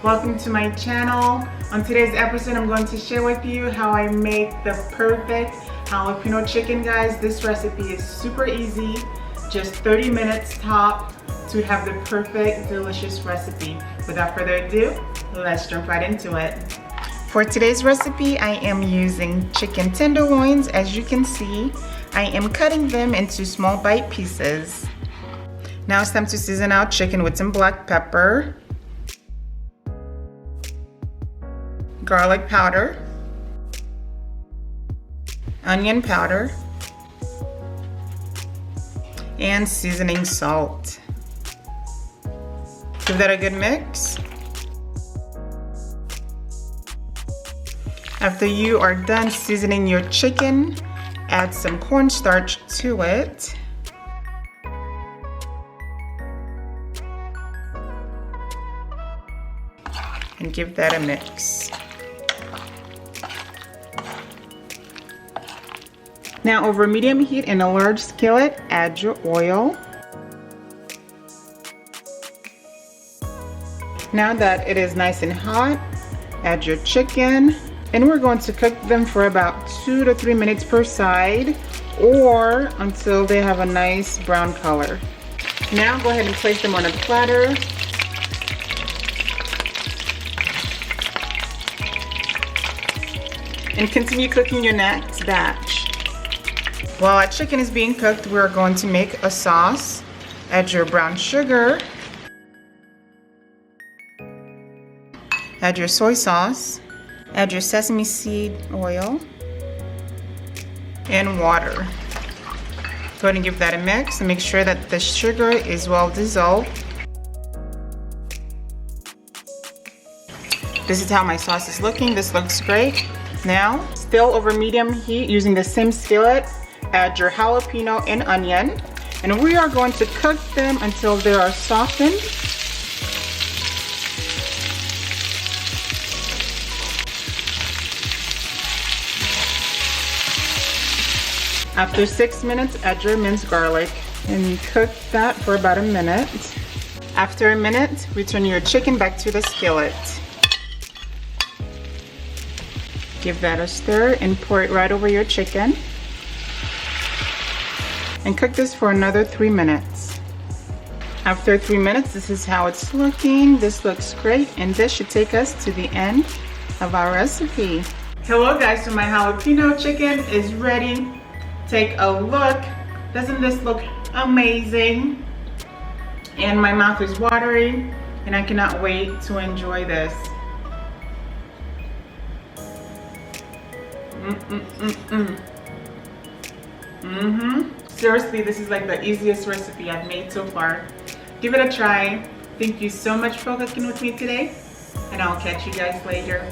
Welcome to my channel. On today's episode, I'm going to share with you how I make the perfect jalapeno chicken, guys. This recipe is super easy, just 30 minutes top to have the perfect, delicious recipe. Without further ado, let's jump right into it. For today's recipe, I am using chicken tenderloins. As you can see, I am cutting them into small bite pieces. Now it's time to season our chicken with some black pepper, garlic powder, onion powder, and seasoning salt. Give that a good mix. After you are done seasoning your chicken, add some cornstarch to it. And give that a mix. Now over medium heat in a large skillet, add your oil. Now that it is nice and hot, add your chicken. And we're going to cook them for about 2 to 3 minutes per side, or until they have a nice brown color. Now go ahead and place them on a platter. And continue cooking your next batch. While our chicken is being cooked, we're going to make a sauce. Add your brown sugar. Add your soy sauce. Add your sesame seed oil. And water. Go ahead and give that a mix and make sure that the sugar is well dissolved. This is how my sauce is looking. This looks great. Now, still over medium heat using the same skillet, add your jalapeno and onion, and we are going to cook them until they are softened. After 6 minutes, add your minced garlic and cook that for about a minute. After a minute, return your chicken back to the skillet. Give that a stir and pour it right over your chicken. And cook this for another 3 minutes. After 3 minutes, this is how it's looking. This looks great, and this should take us to the end of our recipe. Hello guys, so my jalapeno chicken is ready. Take a look. Doesn't this look amazing? And my mouth is watering, and I cannot wait to enjoy this. Seriously, this is like the easiest recipe I've made so far. Give it a try. Thank you so much for cooking with me today, and I'll catch you guys later.